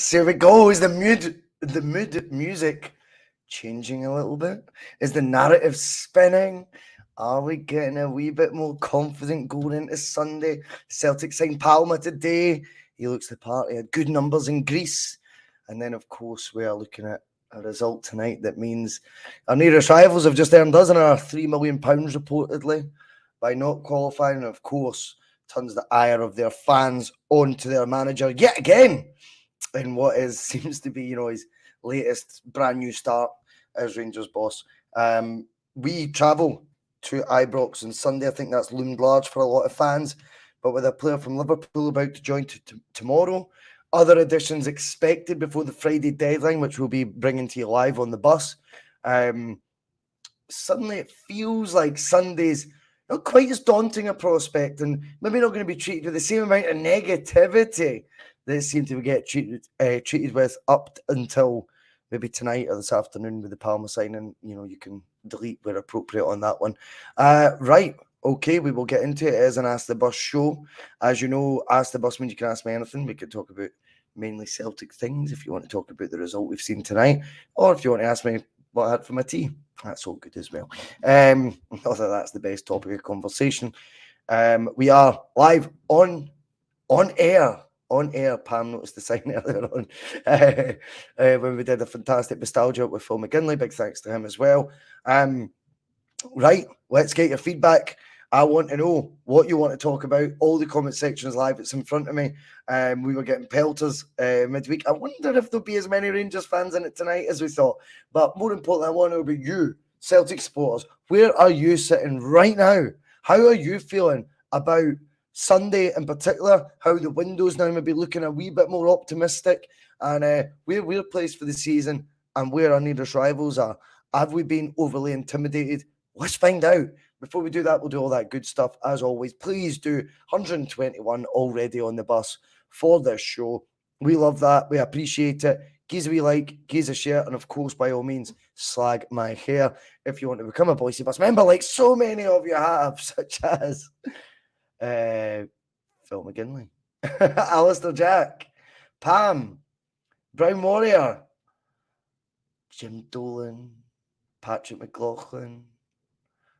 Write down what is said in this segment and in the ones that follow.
yes, here we go. Is the mood music changing a little bit? Is the narrative spinning? Are we getting a wee bit more confident going into Sunday? Celtic signed Palma today. He looks the part. He had good numbers in Greece. And then, of course, we are looking at a result tonight that means our nearest rivals have just earned us another £3 million reportedly by not qualifying. And, of course, turns the ire of their fans onto their manager yet again in what seems to be, his latest brand new start as Rangers boss. We travel to IBROX on Sunday. I think that's loomed large for a lot of fans, but with a player from Liverpool about to join tomorrow, other additions expected before the Friday deadline, which we'll be bringing to you live on the bus. Suddenly it feels like Sunday's not quite as daunting a prospect, and maybe not going to be treated with the same amount of negativity that seem to get treated with up until maybe tonight or this afternoon with the Palma signing. You can delete where appropriate on that one. Right. Okay, we will get into it as an Ask the Bus show. As you know, Ask the Bus means you can ask me anything. We could talk about mainly Celtic things if you want to talk about the result we've seen tonight, or if you want to ask me what I had for my tea, that's all good as well. Not that that's the best topic of conversation. We are live on air. Pam noticed the sign earlier on when we did a fantastic Bustalgia with Phil McGinley. Big thanks to him as well. Right, let's get your feedback. I want to know what you want to talk about. All the comment section is live. It's in front of me. We were getting pelters midweek. I wonder if there'll be as many Rangers fans in it tonight as we thought. But more importantly, I want to know about you, Celtic supporters. Where are you sitting right now? How are you feeling about Sunday in particular? How the window's now maybe looking a wee bit more optimistic, and where we're placed for the season and where our nearest rivals are. Have we been overly intimidated? Let's find out. Before we do that, we'll do all that good stuff. As always, please do 121 already on the bus for this show. We love that. We appreciate it. Give a wee like, give a share, and of course, by all means, slag my hair if you want to become a Bhoycie Bus member, like so many of you have, such as Phil McGinley, Alistair Jack, Pam, Brown Warrior, Jim Dolan, Patrick McLaughlin.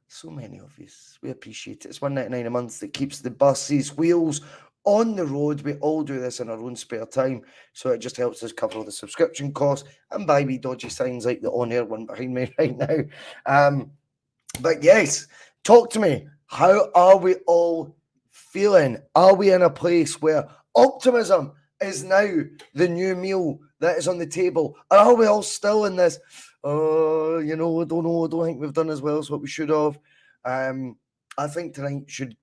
So many of you. We appreciate it. It's $1.99 a month that keeps the bus's wheels on the road. We all do this in our own spare time, so it just helps us cover the subscription costs and buy wee dodgy signs like the on-air one behind me right now. But yes, talk to me. How are we all feeling? Are we in a place where optimism is now the new meal that is on the table? Or are we all still in this, I don't think we've done as well as what we should have? I think tonight should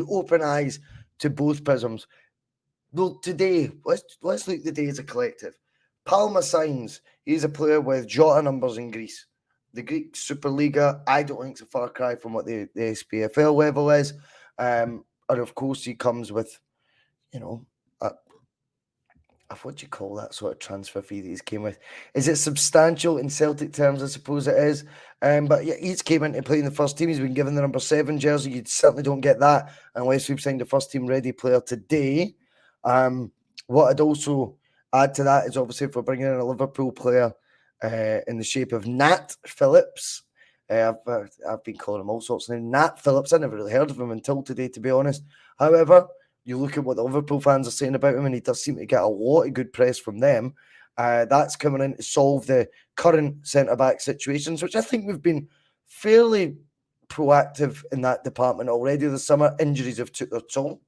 open eyes to both prisms. Well, today, let's look at the day as a collective. Palma signs. He's a player with Jota numbers in Greece. The Greek Superliga, I don't think it's a far cry from what the SPFL level is. And of course, he comes with, what do you call that sort of transfer fee that he's came with? Is it substantial in Celtic terms? I suppose it is. But yeah, he's came in to play in the first team. He's been given the number 7 jersey. You certainly don't get that unless we've signed a first team ready player today. What I'd also add to that is obviously if we're bringing in a Liverpool player in the shape of Nat Phillips. I've been calling him all sorts of names. Nat Phillips. I never really heard of him until today, to be honest. However, you look at what the Liverpool fans are saying about him, and he does seem to get a lot of good press from them. That's coming in to solve the current centre-back situations, which I think we've been fairly proactive in that department already this summer. Injuries have took their toll.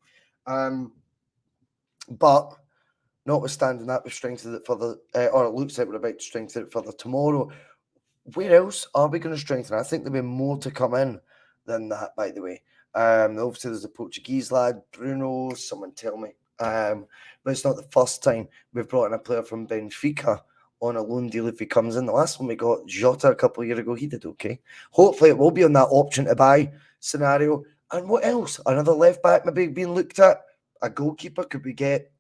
But notwithstanding that, we've strengthened it further, or it looks like we're about to strengthen it further tomorrow. Where else are we going to strengthen? I think there'll be more to come in than that, by the way. Obviously, there's a Portuguese lad, Bruno, someone tell me. But it's not the first time we've brought in a player from Benfica on a loan deal if he comes in. The last one we got, Jota, a couple of years ago, he did okay. Hopefully, it will be on that option to buy scenario. And what else? Another left back maybe being looked at. A goalkeeper, could we get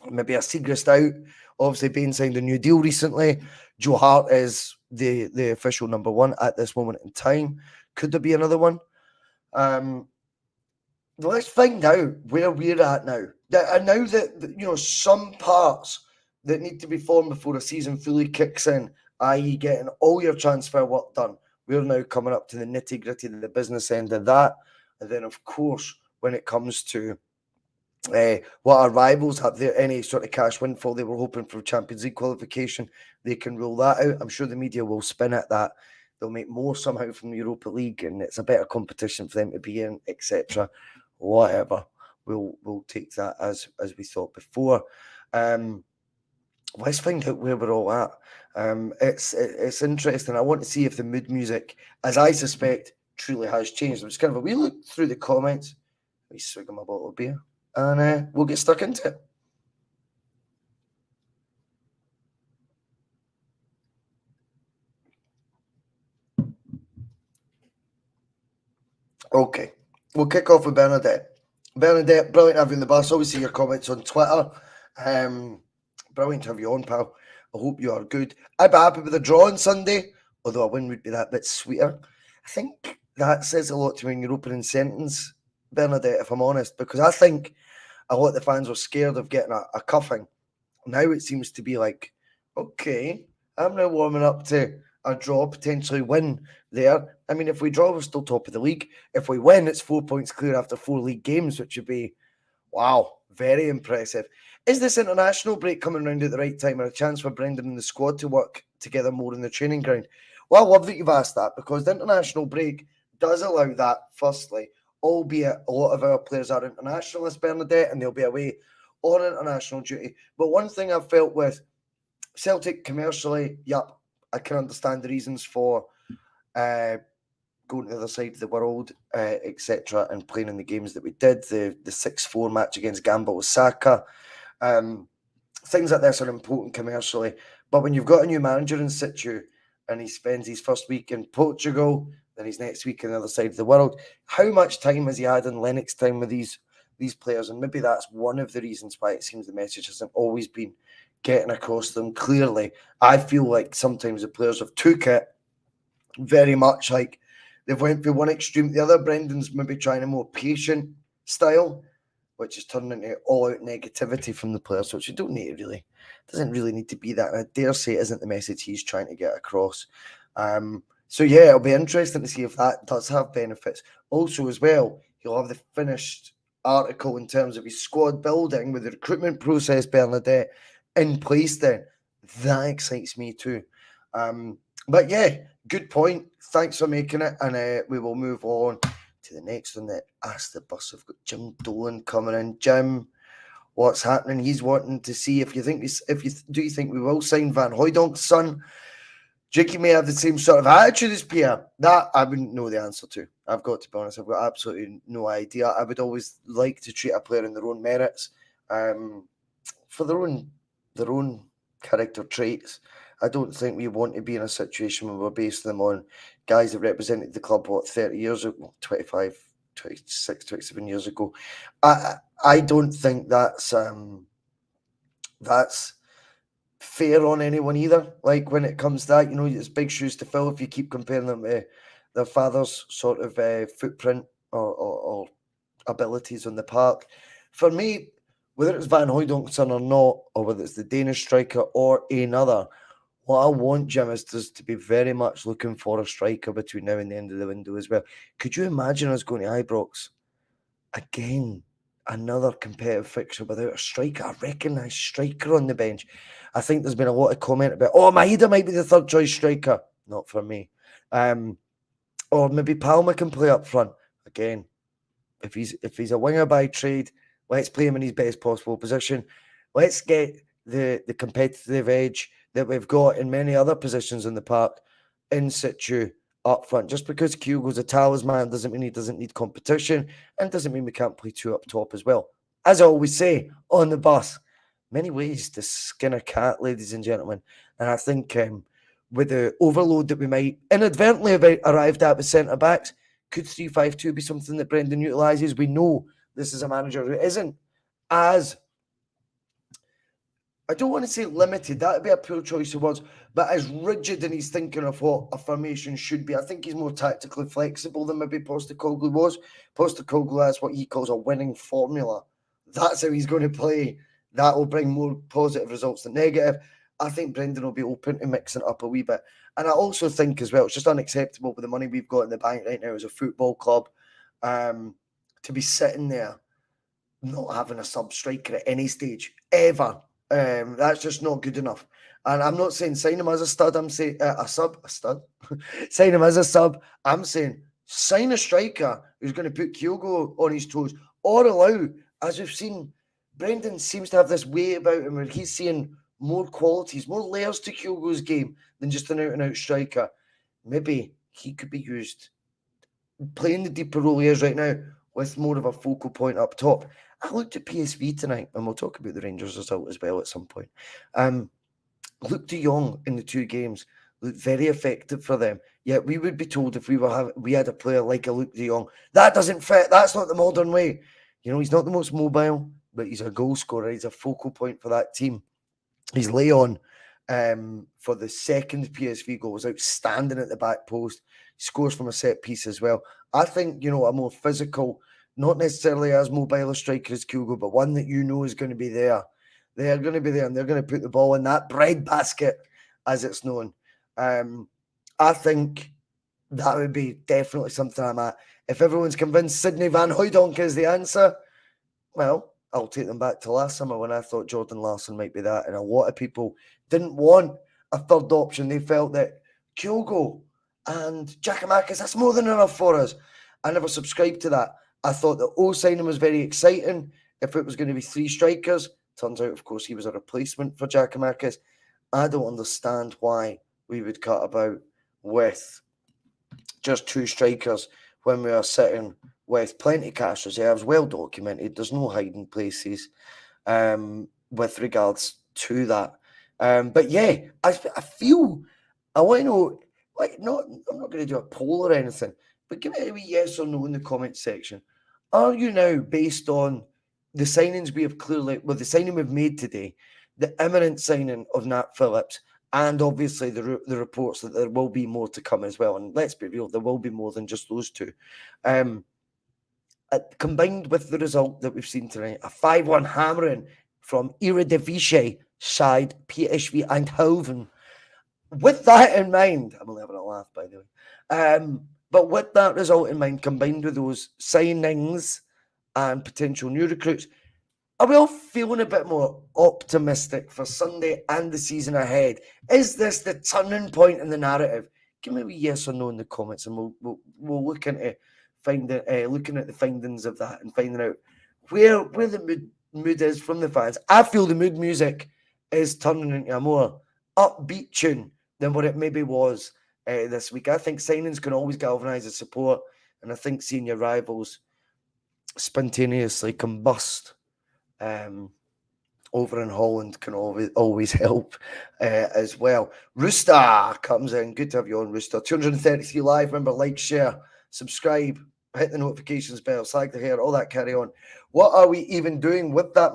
maybe a Segrist out? Obviously, Bain signed a new deal recently. Joe Hart is the official number 1 at this moment in time. Could there be another one? Let's find out where we're at now. And now that some parts that need to be formed before a season fully kicks in, i.e. getting all your transfer work done. We're now coming up to the nitty-gritty, the business end of that. And then, of course, when it comes to what our rivals have, there any sort of cash windfall they were hoping for Champions League qualification, they can rule that out. I'm sure the media will spin at that. They'll make more somehow from the Europa League, and it's a better competition for them to be in, etc. Whatever. We'll take that as we thought before. Let's find out where we're all at. It's interesting. I want to see if the mood music, as I suspect, truly has changed. I'm just kind of a wee look through the comments. Let me swig my bottle of beer, and we'll get stuck into it. Okay, we'll kick off with Bernadette. Bernadette, brilliant having the bus. Always see your comments on Twitter. Brilliant to have you on, pal. I hope you are good. I'd be happy with a draw on Sunday, although a win would be that bit sweeter. I think that says a lot to me in your opening sentence, Bernadette, if I'm honest, because I think a lot of the fans were scared of getting a cuffing. Now it seems to be like, okay, I'm now warming up to a draw, potentially win there. I mean, if we draw, we're still top of the league. If we win, it's 4 points clear after 4 league games, which would be, wow, very impressive. Is this international break coming around at the right time, or a chance for Brendan and the squad to work together more in the training ground? Well, I love that you've asked that, because the international break does allow that, firstly, albeit a lot of our players are internationalists, Bernadette, and they'll be away on international duty. But one thing I've felt with Celtic commercially, yep, I can understand the reasons for going to the other side of the world, etc., and playing in the games that we did. The 6-4 match against Gamba Osaka. Things like this are important commercially. But when you've got a new manager in situ and he spends his first week in Portugal, then his next week on the other side of the world, how much time has he had in Lennox time with these players? And maybe that's one of the reasons why it seems the message hasn't always been getting across them clearly. I feel like sometimes the players have took it very much like they've went from one extreme to the other. Brendan's maybe trying a more patient style, which is turning into all-out negativity from the players, which you don't need really. Doesn't really need to be that. And I dare say it isn't the message he's trying to get across. So yeah, it'll be interesting to see if that does have benefits. Also, as well, he'll have the finished article in terms of his squad building with the recruitment process, Bernadette, in place then. That excites me too. But yeah, good point. Thanks for making it. And we will move on to the next one that Ask the Bus. I've got Jim Dolan coming in. Jim, what's happening? He's wanting to see if you think we will sign Van Hooydonk's son. Jakey may have the same sort of attitude as Pierre. That I wouldn't know the answer to. I've got to be honest. I've got absolutely no idea. I would always like to treat a player in their own merits, for their own character traits. I don't think we want to be in a situation where we're basing them on guys that represented the club, 30 years ago, 25, 26, 27 years ago. I don't think that's fair on anyone either. Like, when it comes to that, it's big shoes to fill if you keep comparing them to their father's sort of footprint or abilities on the park. For me, whether it's Van Hooydonk's son or not, or whether it's the Danish striker or another, what I want, Jim, is to be very much looking for a striker between now and the end of the window as well. Could you imagine us going to IBROX again? Another competitive fixture without a striker, a recognised striker on the bench. I think there's been a lot of comment about, Maeda might be the third choice striker. Not for me. Or maybe Palma can play up front. Again, if he's a winger by trade, let's play him in his best possible position. Let's get the competitive edge that we've got in many other positions in the park in situ up front. Just because Kyogo's a talisman doesn't mean he doesn't need competition, and doesn't mean we can't play two up top as well. As I always say on the bus, many ways to skin a cat, ladies and gentlemen. And I think with the overload that we might inadvertently have arrived at with centre-backs, could 3-5-2 be something that Brendan utilises? We know this is a manager who isn't as, I don't want to say limited, that would be a poor choice of words, but as rigid in his thinking of what a formation should be. I think he's more tactically flexible than maybe Postecoglou was. Postecoglou has what he calls a winning formula. That's how he's going to play that will bring more positive results than negative. I think Brendan will be open to mixing it up a wee bit. And I also think as well, it's just unacceptable with the money we've got in the bank right now as a football club, to be sitting there not having a sub striker at any stage ever. That's just not good enough. And I'm not saying sign him as a stud. I'm saying a stud. Sign him as a sub. I'm saying sign a striker who's going to put Kyogo on his toes, or allow, as we've seen, Brendan seems to have this way about him where he's seeing more qualities, more layers to Kyogo's game than just an out-and-out striker. Maybe he could be used playing the deeper role he is right now with more of a focal point up top. I looked at PSV tonight, and we'll talk about the Rangers result as well at some point. Luke de Jong in the 2 games looked very effective for them. Yet we would be told if we had a player like a Luke de Jong, that doesn't fit. That's not the modern way. You know, he's not the most mobile, but he's a goal scorer. He's a focal point for that team. He's Leon for the second PSV goal was outstanding at the back post. He scores from a set piece as well. I think, you know, a more physical, not necessarily as mobile a striker as Kyogo, but one that you know is going to be there. They're going to be there, and they're going to put the ball in that bread basket, as it's known. I think that would be definitely something I'm at. If everyone's convinced Sidney Van Hooijdonk is the answer, well, I'll take them back to last summer when I thought Jordan Larson might be that. And a lot of people didn't want a third option. They felt that Kyogo and Giakoumakis, that's more than enough for us. I never subscribed to that. I thought that O signing was very exciting if it was going to be 3 strikers. Turns out, of course, he was a replacement for Giakoumakis. I don't understand why we would cut about with just 2 strikers when we are sitting with plenty of cash reserves, well documented. There's no hiding places with regards to that. But yeah, I feel, I want to know, like, I'm not going to do a poll or anything, but give me a wee yes or no in the comment section. Are you now, based on the signings we have clearly, well, the signing we've made today, the imminent signing of Nat Phillips, and obviously the reports that there will be more to come as well, and let's be real, there will be more than just those 2. Combined with the result that we've seen tonight, a 5-1 hammering from Eredivisie side PSV Eindhoven. With that in mind, I'm only having a laugh, by the way. But with that result in mind, combined with those signings and potential new recruits, are we all feeling a bit more optimistic for Sunday and the season ahead? Is this the turning point in the narrative? Give me a wee yes or no in the comments, and we'll look into looking at the findings of that and finding out where the mood is from the fans. I feel the mood music is turning into a more upbeat tune than what it maybe was this week. I think signings can always galvanise the support, and I think seeing your rivals spontaneously combust over in Holland can always help as well. Rooster comes in. Good to have you on, Rooster. 233 live. Remember, like, share, subscribe, hit the notifications bell, slag the hair, all that carry on. What are we even doing with that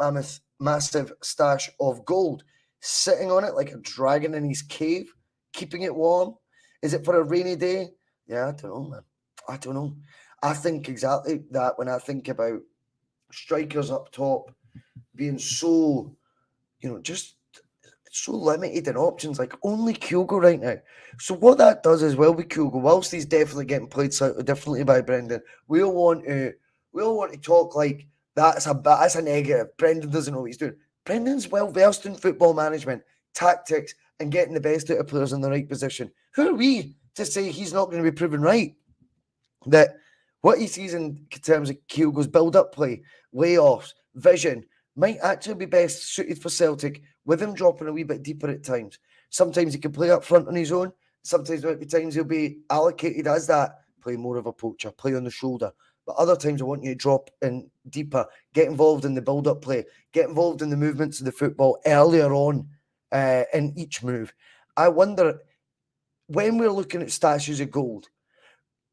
massive stash of gold? Sitting on it like a dragon in his cave, keeping it warm? Is it for a rainy day? Yeah, I don't know, man. I don't know. I think exactly that when I think about strikers up top being so, just so limited in options, like only Kyogo right now. So what that does as well with Kyogo, whilst he's definitely getting played slightly differently by Brendan, we all want to talk like that's a negative. Brendan doesn't know what he's doing. Brendan's well versed in football management, tactics, and getting the best out of players in the right position. Who are we to say he's not going to be proven right? That what he sees in terms of Kyogo's build-up play, layoffs, vision, might actually be best suited for Celtic, with him dropping a wee bit deeper at times. Sometimes he can play up front on his own. Sometimes there might be times he'll be allocated as that, play more of a poacher, play on the shoulder. But other times I want you to drop in deeper, get involved in the build-up play, get involved in the movements of the football earlier on in each move. I wonder, when we're looking at stashes of gold,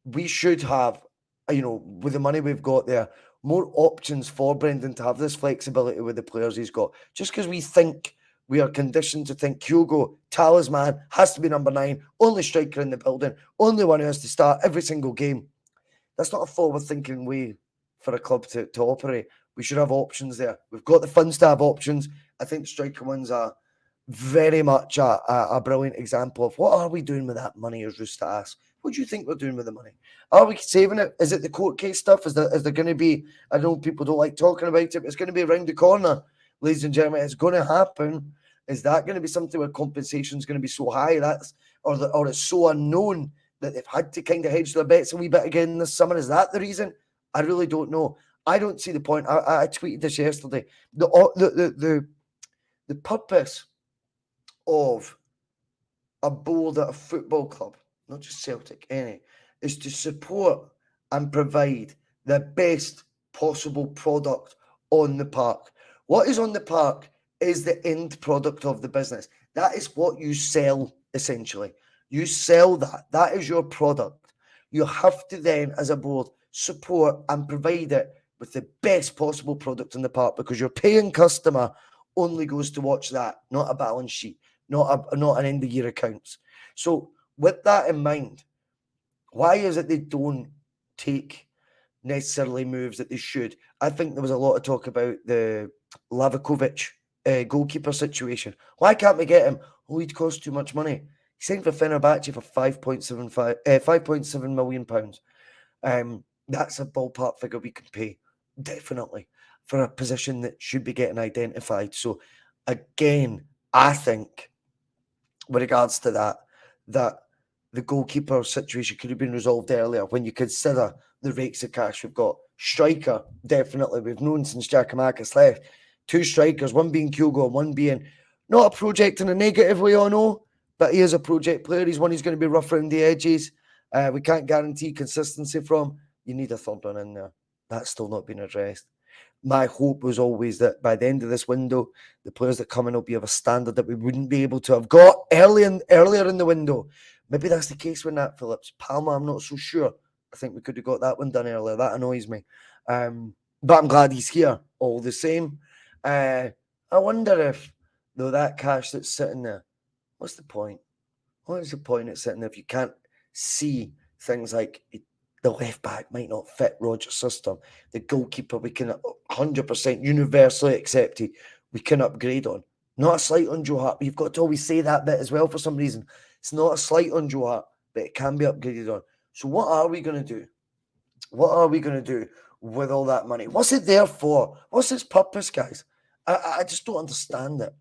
we should have, with the money we've got there, more options for Brendan to have this flexibility with the players he's got. Just because we think we are conditioned to think Kyogo, talisman, has to be number 9, only striker in the building, only one who has to start every single game. That's not a forward-thinking way for a club to operate. We should have options there. We've got the funds to have options. I think the striker ones are very much a brilliant example of what are we doing with that money, as Rooster asks. What do you think we're doing with the money? Are we saving it? Is it the court case stuff? Is there going to be, I know people don't like talking about it, but it's going to be around the corner, ladies and gentlemen. It's going to happen. Is that going to be something where compensation is going to be so high or it's so unknown that they've had to kind of hedge their bets a wee bit again this summer? Is that the reason? I really don't know. I don't see the point. I tweeted this yesterday. The purpose of a board at a football club, not just Celtic, is to support and provide the best possible product on the park. What is on the park is the end product of the business. That is what you sell, essentially. You sell that. That is your product. You have to then, as a board, support and provide it with the best possible product in the park, because your paying customer only goes to watch that, not a balance sheet, not an end of year accounts. So with that in mind, why is it they don't take necessarily moves that they should? I think there was a lot of talk about the Lavakovic goalkeeper situation. Why can't we get him? Oh, he'd cost too much money. He signed for Fenerbahce for £5.7 million. That's a ballpark figure we can pay, definitely, for a position that should be getting identified. So again, I think with regards to that the goalkeeper situation could have been resolved earlier when you consider the rakes of cash we've got. Striker, definitely. We've known since Giacomakis left. 2 strikers, one being Kyogo and one being not a project in a negative way, I know, but he is a project player. He's one who's going to be rough around the edges. We can't guarantee consistency from. You need a third one in there. That's still not been addressed. My hope was always that by the end of this window, the players that come in will be of a standard that we wouldn't be able to have got earlier in the window. Maybe that's the case with Nat Phillips. Palma, I'm not so sure. I think we could have got that one done earlier. That annoys me. But I'm glad he's here all the same. I wonder if, though, that cash that's sitting there, what's the point? What is the point of sitting there if you can't see things like the left back might not fit Rodgers' system, the goalkeeper we can 100% universally accepted, we can upgrade on. Not a slight on Joe Hart, but you've got to always say that bit as well for some reason. It's not a slight on Joe Hart, but it can be upgraded on. So what are we going to do? What are we going to do with all that money? What's it there for? What's its purpose, guys? I just don't understand it.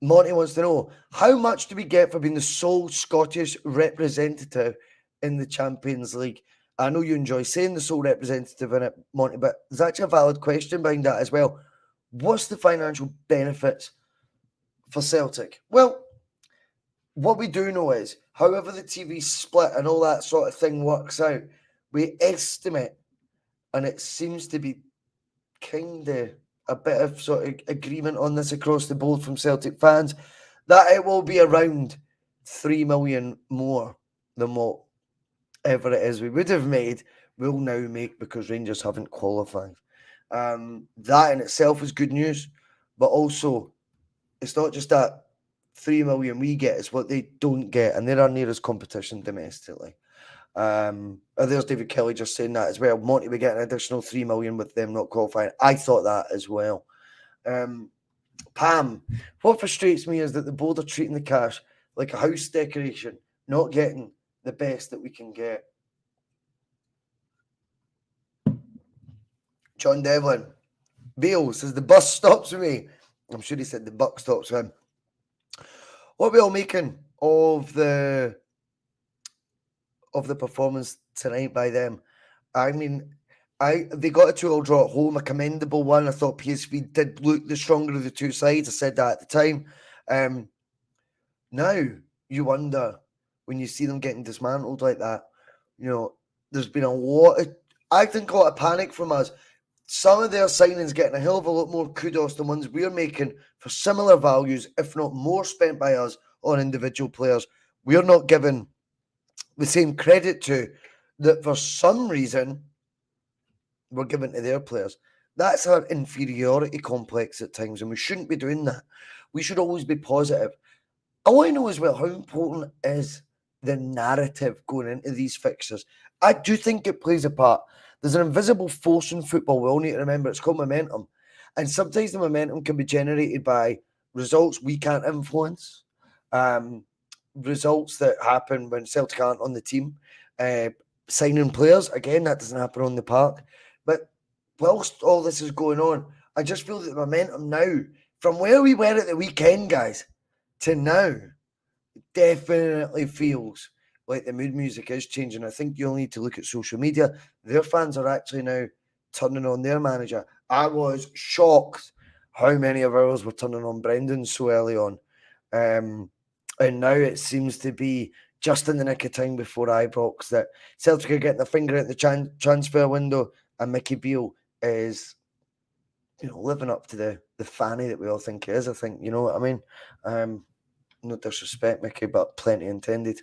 Monty wants to know, how much do we get for being the sole Scottish representative in the Champions League? I know you enjoy saying the sole representative in it, Monty, but there's actually a valid question behind that as well. What's the financial benefits for Celtic? Well, what we do know is, however the TV split and all that sort of thing works out, we estimate, and it seems to be kind of a bit of sort of agreement on this across the board from Celtic fans, that it will be around 3 million more than whatever it is we would have made, we'll now make because Rangers haven't qualified. That in itself is good news, but also it's not just that 3 million we get, it's what they don't get, and they're our nearest competition domestically. There's David Kelly just saying that as well. Monty, we get an additional 3 million with them not qualifying. I thought that as well. Pam, what frustrates me is that the board are treating the cash like a house decoration, not getting the best that we can get. John Devlin, Beale says the bus stops with me. I'm sure he said the buck stops with him. What are we all making of the performance tonight by them? I mean, they got a 2-2 draw at home, a commendable one. I thought PSV did look the stronger of the two sides. I said that at the time. Now you wonder when you see them getting dismantled like that. You know, there's been a lot of panic from us. Some of their signings getting a hell of a lot more kudos than ones we're making for similar values, if not more, spent by us on individual players. We're not given the same credit to that for some reason we're giving to their players. That's our inferiority complex at times, and we shouldn't be doing that. We should always be positive. I want to know as well, how important is the narrative going into these fixtures? I do think it plays a part. There's an invisible force in football. We all need to remember it's called momentum. And sometimes the momentum can be generated by results we can't influence, results that happen when Celtic aren't on the team, signing players. Again, that doesn't happen on the park. But whilst all this is going on, I just feel that the momentum now, from where we were at the weekend, guys, to now, definitely feels like the mood music is changing. I think you'll need to look at social media. Their fans are actually now turning on their manager. I was shocked how many of ours were turning on Brendan so early on. And now it seems to be just in the nick of time before IBROX that Celtic are getting their finger at the transfer window, and Mickey Beale is, living up to the fanny that we all think he is. I think, you know what I mean? No disrespect, Mickey, but plenty intended.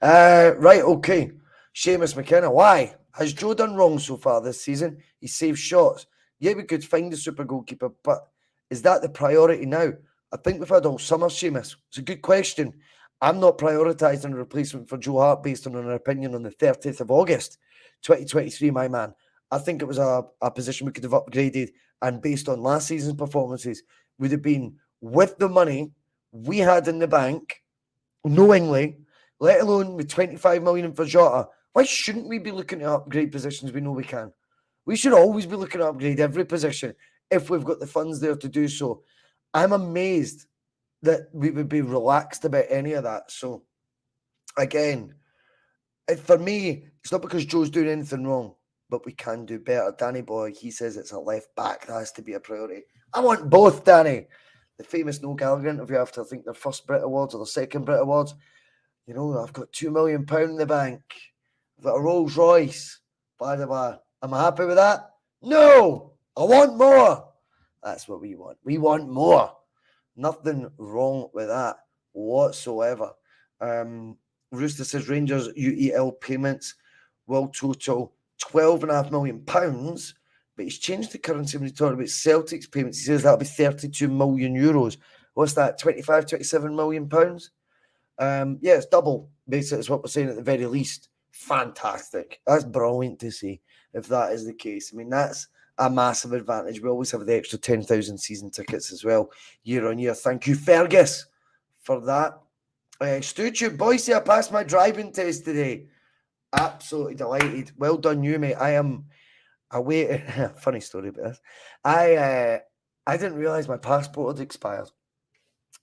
Right, okay. Seamus McKenna, why? Has Joe done wrong so far this season? He saved shots. Yeah, we could find a super goalkeeper, but is that the priority now? I think we've had all summer, Seamus. It's a good question. I'm not prioritising a replacement for Joe Hart based on an opinion on the 30th of August, 2023, my man. I think it was a position we could have upgraded, and based on last season's performances, would have been with the money we had in the bank, knowingly, let alone with 25 million for Jota. Why shouldn't we be looking to upgrade positions we know we can? We should always be looking to upgrade every position if we've got the funds there to do so. I'm amazed that we would be relaxed about any of that. So, again, for me, it's not because Joe's doing anything wrong, but we can do better. Danny Boy, he says it's a left back. That has to be a priority. I want both, Danny. The famous Noel Gallagher interview after, I think, their first Brit Awards or their second Brit Awards. I've got £2 million in the bank. I've got a Rolls Royce. By the way, am I happy with that? No! I want more! That's what we want. We want more. Nothing wrong with that whatsoever. Rooster says Rangers UEL payments will total £12.5 million, but he's changed the currency when he's talking about Celtics payments. He says that'll be €32 million. What's that, 25, 27 million pounds? Yeah, it's double, basically, is what we're saying at the very least. Fantastic. That's brilliant to see if that is the case. I mean, that's a massive advantage. We always have the extra 10,000 season tickets as well, year on year. Thank you, Fergus, for that. Stewtube, Bhoycie, I passed my driving test today. Absolutely delighted. Well done, you, mate. I am away. Funny story about this. I didn't realise my passport had expired.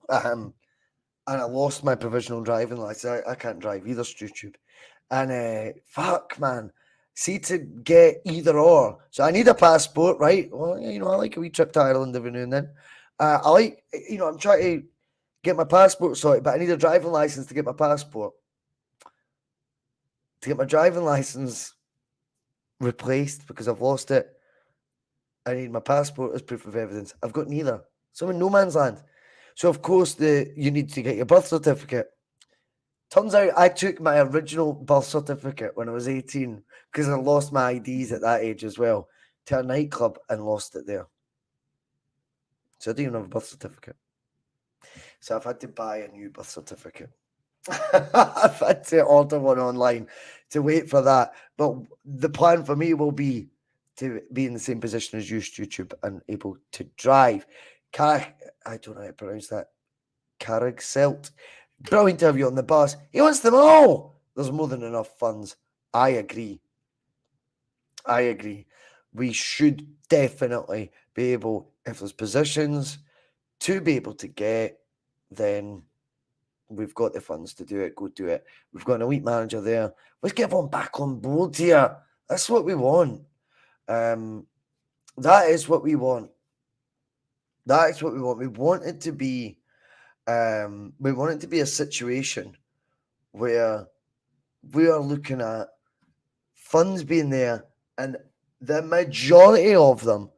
And I lost my provisional driving license. I can't drive either, Stewtube. And fuck, man. See, to get either or. So I need a passport, right? Well, I like a wee trip to Ireland every now and then. I'm trying to get my passport sorted, but I need a driving license to get my passport. To get my driving license replaced because I've lost it, I need my passport as proof of evidence. I've got neither. So I'm in no man's land. So, of course, you need to get your birth certificate. Turns out I took my original birth certificate when I was 18 because I lost my IDs at that age as well to a nightclub and lost it there. So I don't even have a birth certificate. So I've had to buy a new birth certificate. I've had to order one online to wait for that. But the plan for me will be to be in the same position as you, YouTube, and able to drive. I don't know how to pronounce that. Carrig Celt. Brilliant to have you on the bus. He wants them all. There's more than enough funds. I agree. We should definitely be able, if there's positions to be able to get, then we've got the funds to do it. Go do it. We've got an elite manager there. Let's get everyone back on board here. That's what we want. That is what we want. That is what we want. We want it to be a situation where we are looking at funds being there and the majority of them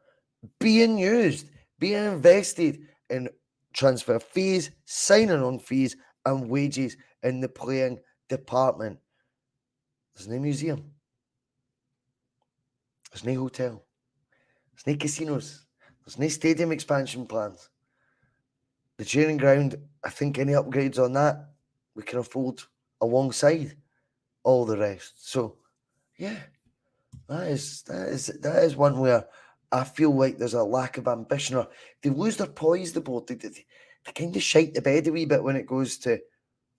being used, being invested in transfer fees, signing on fees, and wages in the playing department. There's no museum. There's no hotel. There's no casinos. There's no stadium expansion plans. The training ground, I think any upgrades on that, we can afford alongside all the rest. So, yeah, That is one where I feel like there's a lack of ambition, or they lose their poise. The board, they kind of shite the bed a wee bit when it goes to,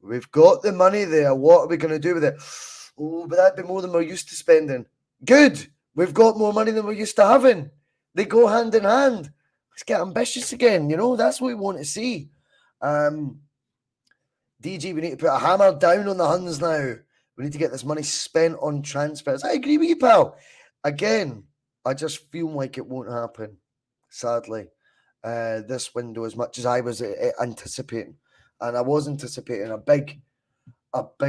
we've got the money there. What are we going to do with it? Oh, but that'd be more than we're used to spending. Good. We've got more money than we're used to having. They go hand in hand. Let's get ambitious again. That's what we want to see. DG, we need to put a hammer down on the Huns now. We need to get this money spent on transfers. I agree with you, pal. Again, I just feel like it won't happen, sadly, this window, as much as I was anticipating. And I was anticipating a big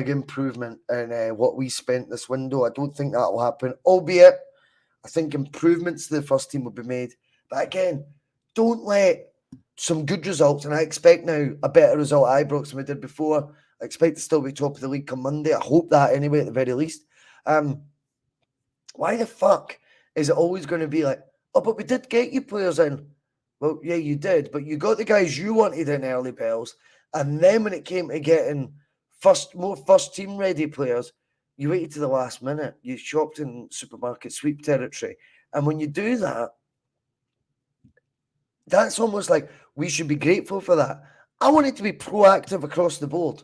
improvement in what we spent this window. I don't think that will happen, albeit I think improvements to the first team will be made. But again, don't let some good results, and I expect now a better result at IBROX than we did before. I expect to still be top of the league come Monday. I hope that anyway, at the very least. Why the fuck is it always going to be like, oh, but we did get you players in? Well, yeah, you did, but you got the guys you wanted in early bells, and then when it came to getting more first team ready players, you waited to the last minute. You shopped in supermarket sweep territory, and when you do that, that's almost like we should be grateful for that. I want it to be proactive across the board.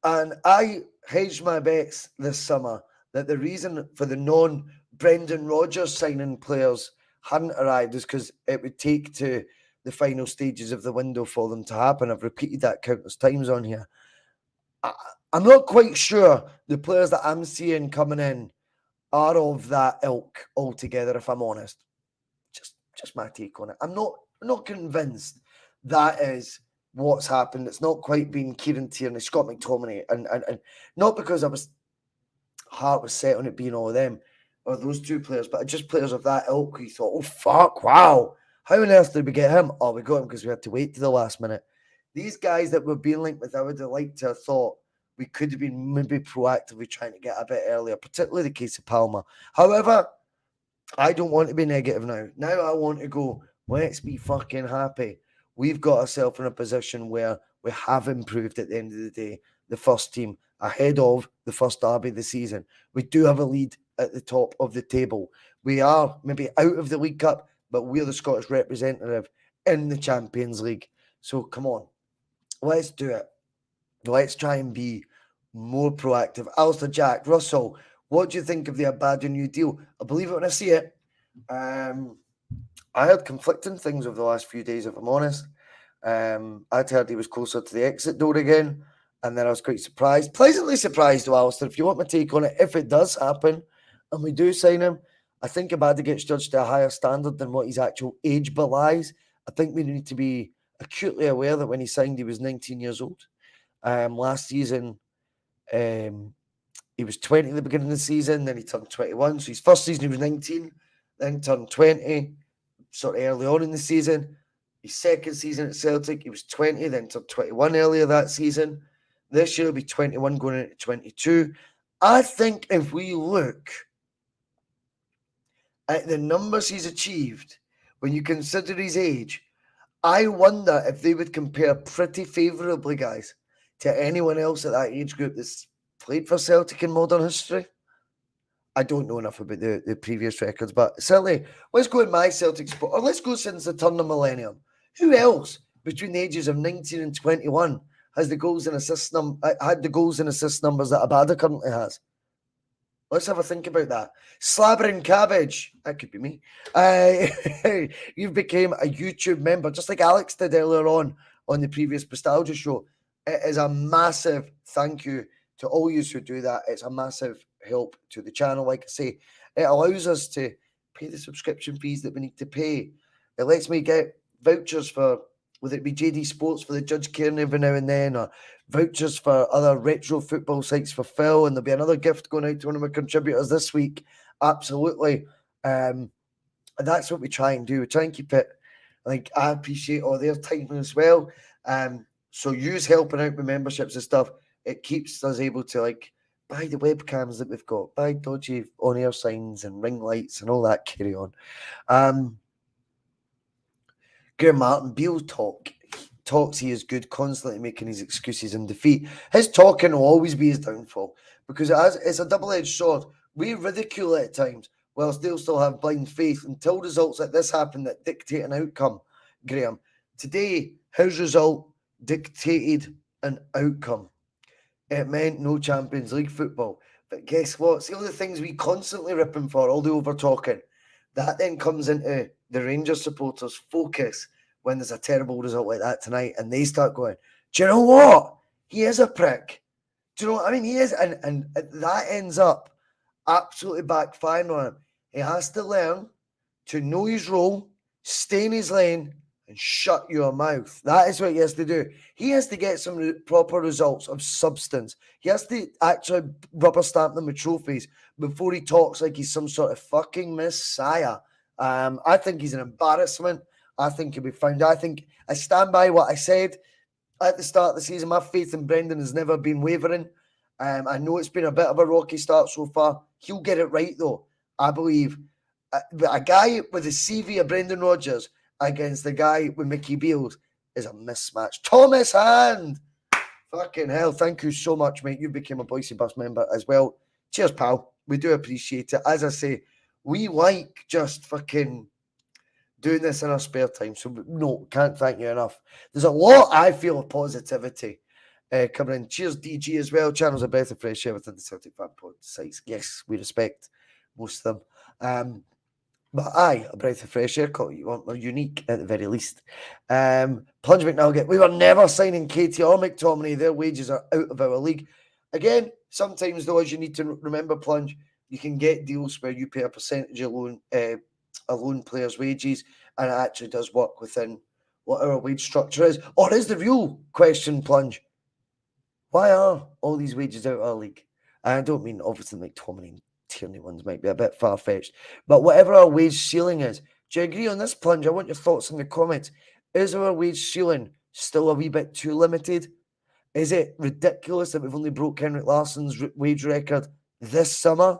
And I hedged my bets this summer that the reason for the non-Brendan Rodgers signing players hadn't arrived is because it would take to the final stages of the window for them to happen. I've repeated that countless times on here. I'm not quite sure the players that I'm seeing coming in are of that ilk altogether, if I'm honest. Just my take on it. I'm not convinced that is what's happened. It's not quite been Kieran Tierney, Scott McTominay, and not because heart was set on it being all of them or those two players, but just players of that ilk who thought, oh fuck, wow, how on earth did we get him? Oh, we got him because we had to wait to the last minute. These guys that we're being linked with, I would have liked to have thought we could have been maybe proactively trying to get a bit earlier, particularly the case of Palma. However, I don't want to be negative now. Now I want to go, let's be fucking happy. We've got ourselves in a position where we have improved at the end of the day, the first team, ahead of the first derby of the season. We do have a lead at the top of the table. We are maybe out of the League Cup, but we're the Scottish representative in the Champions League. So come on, let's do it. Let's try and be more proactive. Alistair Jack, Russell, what do you think of the Abada new deal? I believe it when I see it. I heard conflicting things over the last few days, if I'm honest. I'd heard he was closer to the exit door again, and then I was quite surprised. Pleasantly surprised, though, Alistair, if you want my take on it. If it does happen, and we do sign him, I think Abada gets judged to a higher standard than what his actual age belies. I think we need to be acutely aware that when he signed, he was 19 years old. Last season, he was 20 at the beginning of the season, then he turned 21. So his first season, he was 19, then turned 20, sort of early on in the season. His second season at Celtic, he was 20, then turned 21 earlier that season. This year, he'll be 21 going into 22. I think if we look at the numbers he's achieved, when you consider his age, I wonder if they would compare pretty favourably, guys, to anyone else at that age group that's played for Celtic in modern history. I don't know enough about the previous records, but certainly, let's go in my Celtic sport, or let's go since the turn of millennium. Who else between the ages of 19 and 21 has the goals and assist had the goals and assist numbers that Abada currently has? Let's have a think about that. Slabbering Cabbage, that could be me. You've became a YouTube member, just like Alex did earlier on the previous Bustalgia show. It is a massive thank you to all you who do that. It's a massive help to the channel. Like I say, it allows us to pay the subscription fees that we need to pay. It lets me get vouchers for, whether it be JD Sports for the Judge Cairn every now and then, or vouchers for other retro football sites for Phil, and there'll be another gift going out to one of my contributors this week. Absolutely. And that's what we try and do. We try and keep it, like, I appreciate all their time as well. So use helping out with memberships and stuff. It keeps us able to, like, buy the webcams that we've got, buy dodgy on-air signs and ring lights and all that carry on. Graham Martin, Beale talks he is good, constantly making his excuses in defeat. His talking will always be his downfall, because it's a double-edged sword. we ridicule it at times, whilst they'll still have blind faith until results like this happen that dictate an outcome, Graham. Today, his result dictated an outcome. It meant no Champions League football. But guess what? See all the things we constantly ripping for, all the over-talking, that then comes into the Rangers supporters' focus when there's a terrible result like that tonight, and they start going, do you know what? He is a prick. Do you know what I mean? He is, and that ends up absolutely backfiring on him. He has to learn to know his role, stay in his lane, and shut your mouth. That is what he has to do. He has to get some proper results of substance. He has to actually rubber stamp them with trophies before he talks like he's some sort of fucking messiah. I think he's an embarrassment. I think he'll be found. I stand by what I said at the start of the season. My faith in Brendan has never been wavering. I know it's been a bit of a rocky start so far. He'll get it right, though. I believe a guy with the CV of Brendan Rodgers against the guy with Mickey Beals is a mismatch. Thomas Hand! Fucking hell. Thank you so much, mate. You became a Bhoycie Bus member as well. Cheers, pal. We do appreciate it. As I say, we like just fucking doing this in our spare time. So, no, can't thank you enough. There's a lot, I feel, of positivity coming in. Cheers, DG, as well. Channels are better fresh air within the Celtic fan pod sites. Yes, we respect most of them. But aye, a breath of fresh air. Call you want more unique at the very least. Plunge McNugget. We were never signing Katie or McTominay. Their wages are out of our league. Again, sometimes though, as you need to remember, Plunge, you can get deals where you pay a percentage of a loan player's wages, and it actually does work within what our wage structure is. Or is the real question, Plunge, why are all these wages out of our league? I don't mean obviously McTominay and Tierney ones might be a bit far-fetched, but whatever our wage ceiling is, do you agree on this, Plunge? I want your thoughts in the comments. Is our wage ceiling still a wee bit too limited? Is it ridiculous that we've only broke Henrik Larsson's wage record this summer,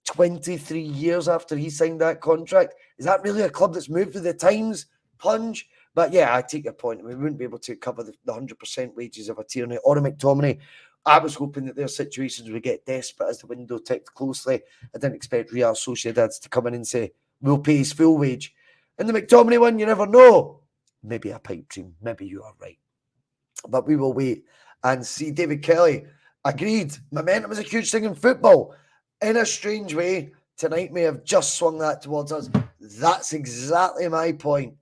23 years after he signed that contract? Is that really a club that's moved with the times, Plunge? But yeah, I take your point. We wouldn't be able to cover the 100% wages of a Tierney or a McTominay. I was hoping that their situations would get desperate as the window ticked closely. I didn't expect Real Sociedad to come in and say, we'll pay his full wage. And the McTominay one, you never know. Maybe a pipe dream. Maybe you are right. But we will wait and see. David Kelly, agreed. Momentum is a huge thing in football. In a strange way, tonight may have just swung that towards us. That's exactly my point.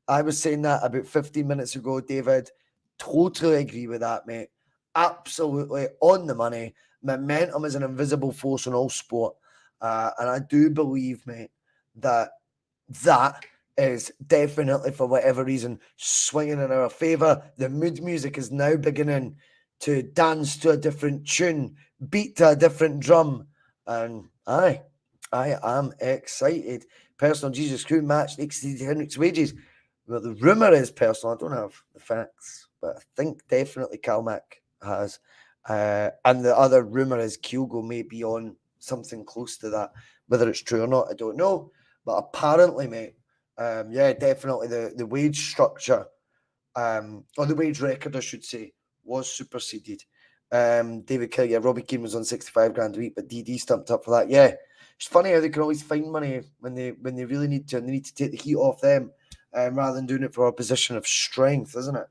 I was saying that about 15 minutes ago, David. Totally agree with that, mate. Absolutely on the money. Momentum is an invisible force in all sport. And I do believe, mate, that is definitely, for whatever reason, swinging in our favour. The mood music is now beginning to dance to a different tune, beat to a different drum. And I am excited. Personal Jesus Crew match exceeded Henrik's wages. Well, the rumour is personal. I don't have the facts, but I think definitely Calmac has. And the other rumour is Kyogo may be on something close to that. Whether it's true or not, I don't know. But apparently, mate, yeah, definitely the wage structure, or the wage record, I should say, was superseded. David Kelly, yeah, Robbie Keane was on 65 grand a week, but DD stumped up for that. Yeah, it's funny how they can always find money when they really need to, and they need to take the heat off them, rather than doing it for a position of strength, isn't it?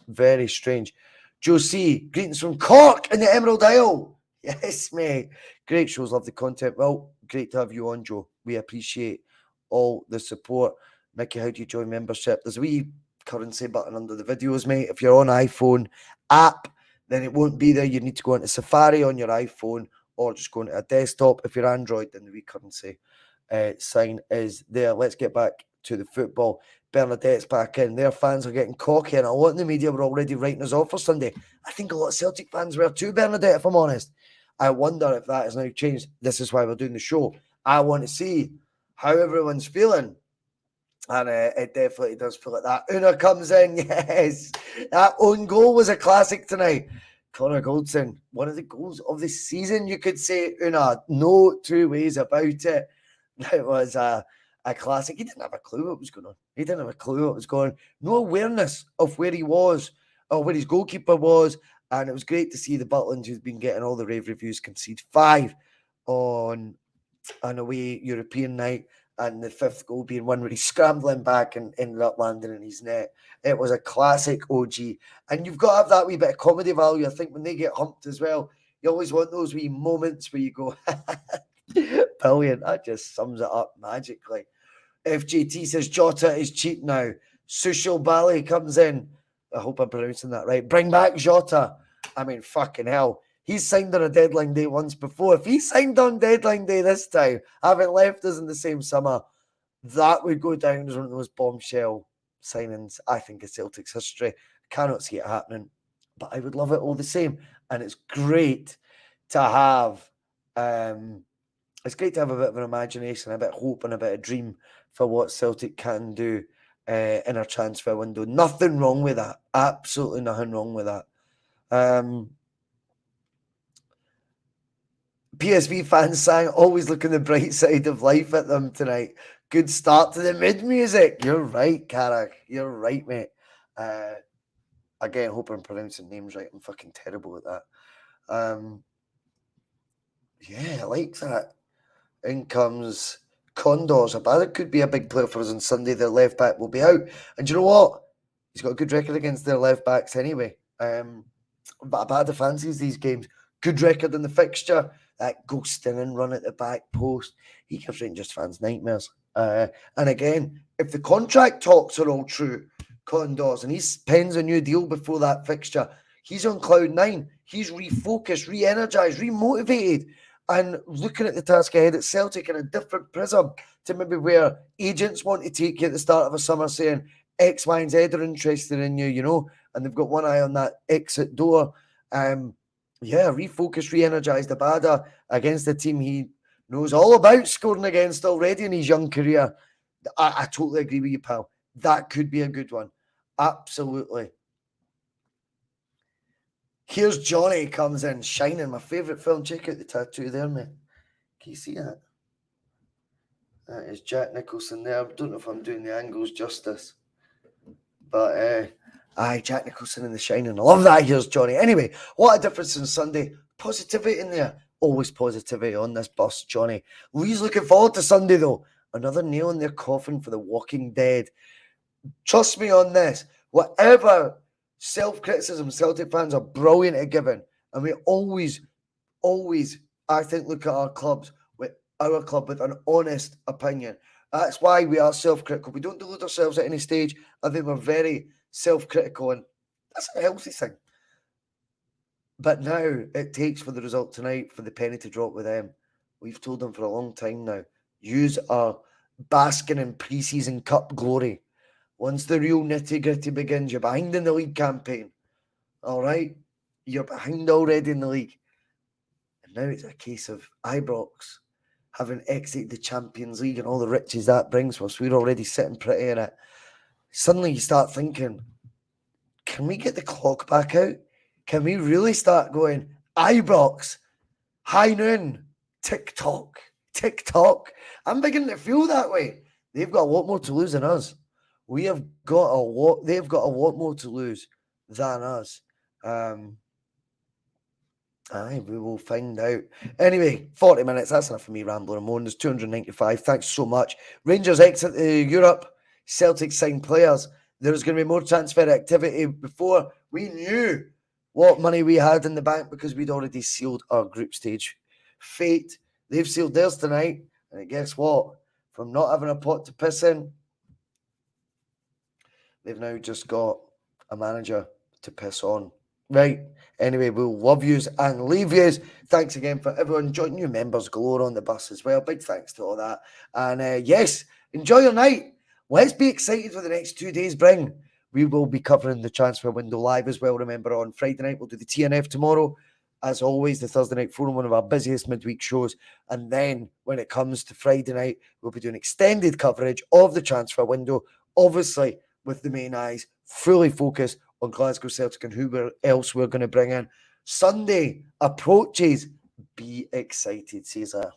Very strange. Joe C, greetings from Cork in the Emerald Isle. Yes, mate. Great shows, love the content. Well, great to have you on, Joe. We appreciate all the support. Mickey, how do you join membership? There's a wee currency button under the videos, mate. If you're on iPhone app, then it won't be there. You need to go into Safari on your iPhone or just go into a desktop. If you're Android, then the wee currency sign is there. Let's get back to the football. Bernadette's back in. Their fans are getting cocky, and a lot in the media were already writing us off for Sunday. I think a lot of Celtic fans were too, Bernadette, if I'm honest. I wonder if that has now changed. This is why we're doing the show. I want to see how everyone's feeling. And it definitely does feel like that. Una comes in, yes. That own goal was a classic tonight. Connor Goldson, one of the goals of the season, you could say, Una. No two ways about it. It was a classic. He didn't have a clue what was going on. He didn't have a clue what was going on. No awareness of where he was or where his goalkeeper was. And it was great to see the Butland, who's been getting all the rave reviews, concede 5 on an away European night, and the fifth goal being one where he's scrambling back and ended up landing in his net. It was a classic OG. And you've got to have that wee bit of comedy value. I think when they get humped as well, you always want those wee moments where you go, brilliant. That just sums it up magically. FJT says Jota is cheap now. Sushil Bali comes in. I hope I'm pronouncing that right. Bring back Jota. I mean, fucking hell. He's signed on a deadline day once before. If he signed on deadline day this time, having left us in the same summer, that would go down as one of those bombshell signings, I think, in Celtic's history. I cannot see it happening, but I would love it all the same. And it's great to have a bit of an imagination, a bit of hope and a bit of dream for what Celtic can do in a transfer window. Nothing wrong with that. Absolutely nothing wrong with that. PSV fans sang "Always Look on the Bright Side of Life" at them tonight. Good start to the mid-music. You're right, Carrick. You're right, mate. Again, hope I'm pronouncing names right. I'm fucking terrible at that. Yeah, I like that. In comes Condors. It could be a big player for us on Sunday. Their left back will be out. And you know what? He's got a good record against their left backs anyway. But I fancies these games. Good record in the fixture. That ghosting and run at the back post. He gives Rangers fans nightmares. And again, if the contract talks are all true, Condors, and he pens a new deal before that fixture, he's on cloud nine. He's refocused, re-energized, remotivated, and looking at the task ahead at Celtic in a different prism to maybe where agents want to take you at the start of a summer saying X, Y, and Z are interested in you, you know, and they've got one eye on that exit door. Refocus, re-energize Abada against the team he knows all about scoring against already in his young career. I totally agree with you, pal. That could be a good one. Absolutely. Here's Johnny comes in, shining. My favourite film. Check out the tattoo there, mate. Can you see that? That is Jack Nicholson there. I don't know if I'm doing the angles justice. But, Jack Nicholson in The Shining. I love that. Here's Johnny. Anyway, what a difference on Sunday. Positivity in there. Always positivity on this bus, Johnny. Lee's looking forward to Sunday, though. Another nail in their coffin for the Walking Dead. Trust me on this. Whatever self-criticism Celtic fans are brilliant at giving, and we always, I think, look at our club with an honest opinion. That's why we are self-critical. We don't delude ourselves at any stage. I think we're very self-critical, and that's a healthy thing. But now it takes for the result tonight for the penny to drop with them. We've told them for a long time now, yous are basking in pre-season cup glory. Once the real nitty-gritty begins, you're behind in the league campaign. All right? You're behind already in the league. And now it's a case of IBROX having exited the Champions League and all the riches that brings us. We're already sitting pretty in it. Suddenly you start thinking, can we get the clock back out? Can we really start going, IBROX, high noon, tick-tock. I'm beginning to feel that way. They've got a lot more to lose than us. They've got a lot more to lose than us. We will find out. Anyway, 40 minutes. That's enough for me rambling on. There's 295. Thanks so much. Rangers exit Europe. Celtic sign players. There's going to be more transfer activity. Before we knew what money we had in the bank because we'd already sealed our group stage fate. They've sealed theirs tonight. And guess what? From not having a pot to piss in, they've now just got a manager to piss on. Right. Anyway, we'll love yous and leave yous. Thanks again for everyone joining. New members galore on the bus as well. Big thanks to all that. And yes, enjoy your night. Let's be excited for the next 2 days bring. We will be covering the transfer window live as well. Remember, on Friday night, we'll do the TNF tomorrow. As always, the Thursday Night Forum, one of our busiest midweek shows. And then when it comes to Friday night, we'll be doing extended coverage of the transfer window, obviously with the main eyes fully focused on Glasgow Celtic and who else we're going to bring in. Sunday approaches. Be excited, Caesar.